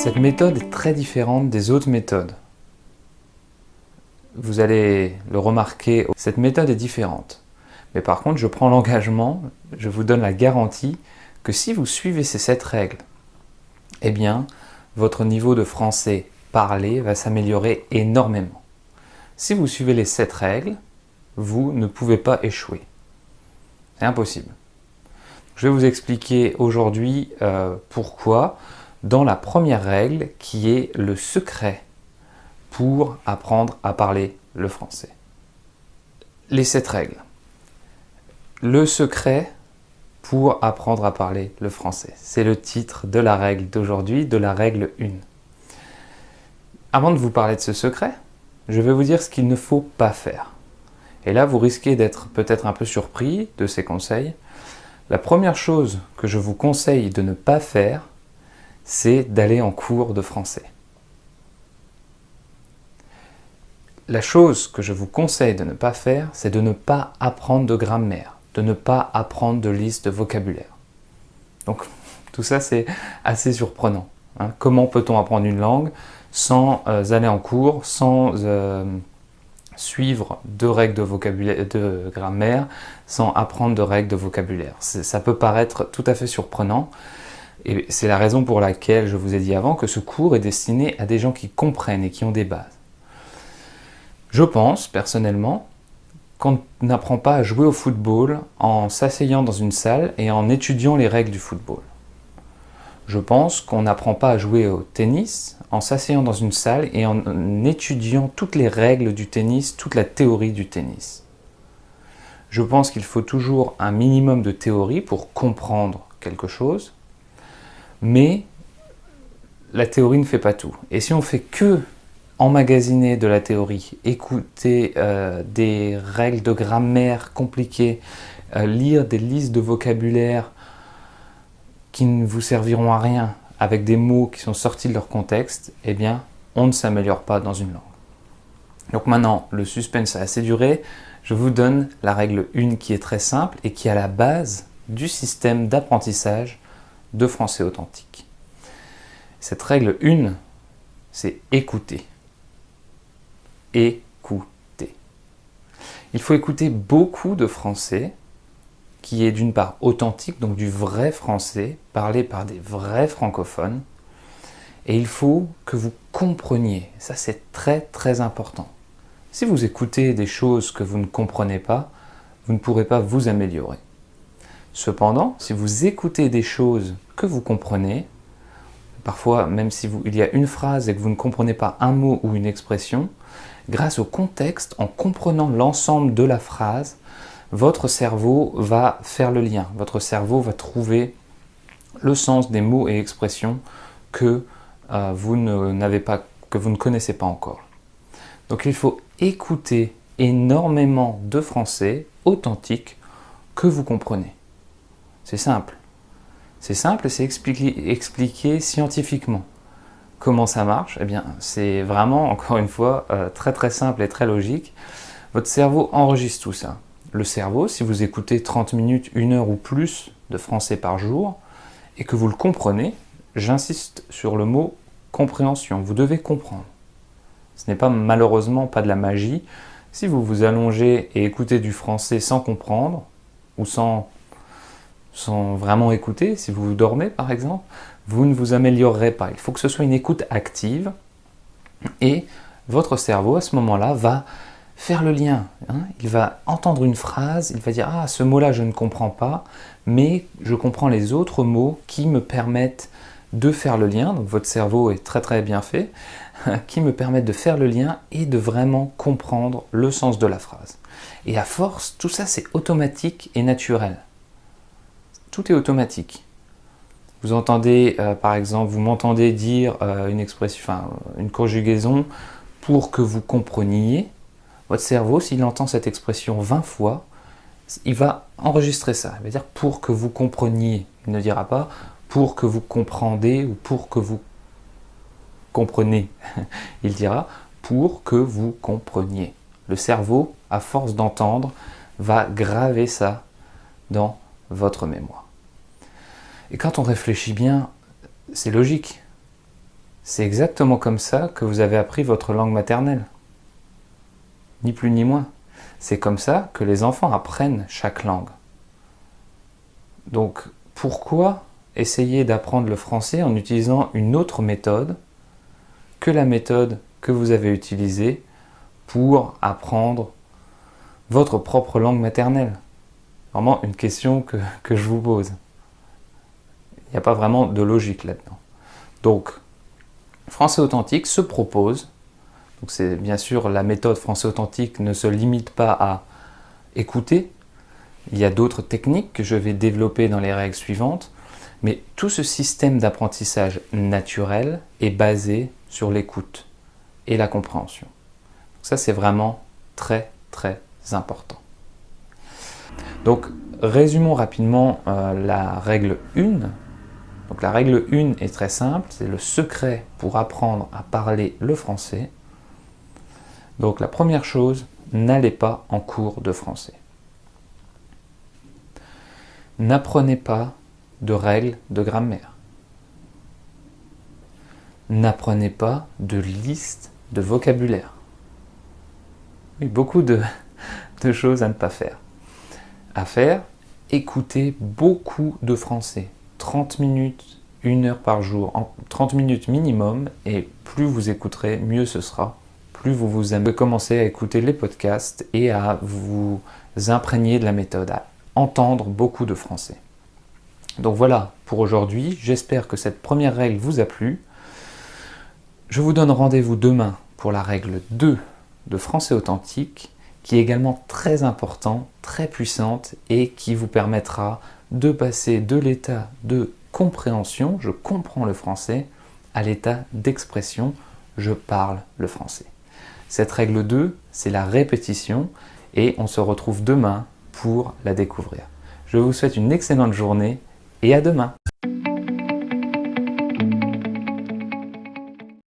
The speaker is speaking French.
Cette méthode est très différente des autres méthodes. Vous allez le remarquer, cette méthode est différente. Mais par contre, je prends l'engagement, je vous donne la garantie que si vous suivez ces 7 règles, eh bien, votre niveau de français parlé va s'améliorer énormément. Si vous suivez les 7 règles, vous ne pouvez pas échouer. C'est impossible. Je vais vous expliquer aujourd'hui pourquoi dans la première règle qui est le secret pour apprendre à parler le français. Les 7 règles. Le secret pour apprendre à parler le français. C'est le titre de la règle d'aujourd'hui, de la règle 1. Avant de vous parler de ce secret, je vais vous dire ce qu'il ne faut pas faire. Et là, vous risquez d'être peut-être un peu surpris de ces conseils. La première chose que je vous conseille de ne pas faire, c'est d'aller en cours de français. La chose que je vous conseille de ne pas faire, c'est de ne pas apprendre de grammaire, de ne pas apprendre de liste de vocabulaire. Donc, tout ça, c'est assez surprenant. Comment peut-on apprendre une langue sans aller en cours, sans suivre de règles de grammaire, sans apprendre de règles de vocabulaire? Ça peut paraître tout à fait surprenant. Et c'est la raison pour laquelle je vous ai dit avant que ce cours est destiné à des gens qui comprennent et qui ont des bases. Je pense, personnellement, qu'on n'apprend pas à jouer au football en s'asseyant dans une salle et en étudiant les règles du football. Je pense qu'on n'apprend pas à jouer au tennis en s'asseyant dans une salle et en étudiant toutes les règles du tennis, toute la théorie du tennis. Je pense qu'il faut toujours un minimum de théorie pour comprendre quelque chose, mais la théorie ne fait pas tout. Et si on fait que emmagasiner de la théorie, écouter des règles de grammaire compliquées, lire des listes de vocabulaire qui ne vous serviront à rien, avec des mots qui sont sortis de leur contexte, eh bien, on ne s'améliore pas dans une langue. Donc maintenant, le suspense a assez duré, je vous donne la règle 1 qui est très simple et qui est à la base du système d'apprentissage de français authentique. Cette règle 1, c'est écouter. Écouter. Il faut écouter beaucoup de français qui est d'une part authentique, donc du vrai français, parlé par des vrais francophones, et il faut que vous compreniez. Ça, c'est très très important. Si vous écoutez des choses que vous ne comprenez pas, vous ne pourrez pas vous améliorer. Cependant, si vous écoutez des choses que vous comprenez, parfois même si il y a une phrase et que vous ne comprenez pas un mot ou une expression, grâce au contexte, en comprenant l'ensemble de la phrase, votre cerveau va faire le lien. Votre cerveau va trouver le sens des mots et expressions que vous ne connaissez pas encore. Donc il faut écouter énormément de français authentique que vous comprenez. C'est simple. C'est simple et c'est expliqué scientifiquement. Comment ça marche? Eh bien, c'est vraiment, encore une fois, très très simple et très logique. Votre cerveau enregistre tout ça. Le cerveau, si vous écoutez 30 minutes, 1 heure ou plus de français par jour, et que vous le comprenez, j'insiste sur le mot compréhension. Vous devez comprendre. Ce n'est pas malheureusement pas de la magie. Si vous vous allongez et écoutez du français sans comprendre, ou sans vraiment écouter, si vous dormez par exemple, vous ne vous améliorerez pas. Il faut que ce soit une écoute active et votre cerveau à ce moment-là va faire le lien. Il va entendre une phrase, il va dire « Ah, ce mot-là je ne comprends pas, mais je comprends les autres mots qui me permettent de faire le lien. » Donc votre cerveau est très très bien fait, qui me permettent de faire le lien et de vraiment comprendre le sens de la phrase. Et à force, tout ça c'est automatique et naturel. Tout est automatique. Vous entendez, par exemple, vous m'entendez dire une expression, une conjugaison pour que vous compreniez. Votre cerveau, s'il entend cette expression 20 fois, il va enregistrer ça. Il va dire pour que vous compreniez. Il ne dira pas pour que vous comprendez ou pour que vous comprenez. Il dira pour que vous compreniez. Le cerveau, à force d'entendre, va graver ça dans votre mémoire. Et quand on réfléchit bien, c'est logique. C'est exactement comme ça que vous avez appris votre langue maternelle. Ni plus ni moins. C'est comme ça que les enfants apprennent chaque langue. Donc, pourquoi essayer d'apprendre le français en utilisant une autre méthode que la méthode que vous avez utilisée pour apprendre votre propre langue maternelle? Vraiment une question que je vous pose. Il n'y a pas vraiment de logique là-dedans. Donc, Français Authentique se propose, donc c'est bien sûr la méthode Français Authentique ne se limite pas à écouter, il y a d'autres techniques que je vais développer dans les règles suivantes, mais tout ce système d'apprentissage naturel est basé sur l'écoute et la compréhension. Donc ça c'est vraiment très très important. Donc résumons rapidement la règle 1. Donc la règle 1 est très simple, c'est le secret pour apprendre à parler le français. Donc la première chose, n'allez pas en cours de français. N'apprenez pas de règles de grammaire. N'apprenez pas de listes de vocabulaire. Oui, beaucoup de choses à ne pas faire. À faire, écoutez beaucoup de français. 30 minutes, 1 heure par jour, 30 minutes minimum, et plus vous écouterez, mieux ce sera. Plus vous aimez commencer à écouter les podcasts et à vous imprégner de la méthode, à entendre beaucoup de français. Donc voilà pour aujourd'hui, j'espère que cette première règle vous a plu. Je vous donne rendez-vous demain pour la règle 2 de Français Authentique, qui est également très importante, très puissante et qui vous permettra de passer de l'état de compréhension, je comprends le français, à l'état d'expression, je parle le français. Cette règle 2, c'est la répétition et on se retrouve demain pour la découvrir. Je vous souhaite une excellente journée et à demain.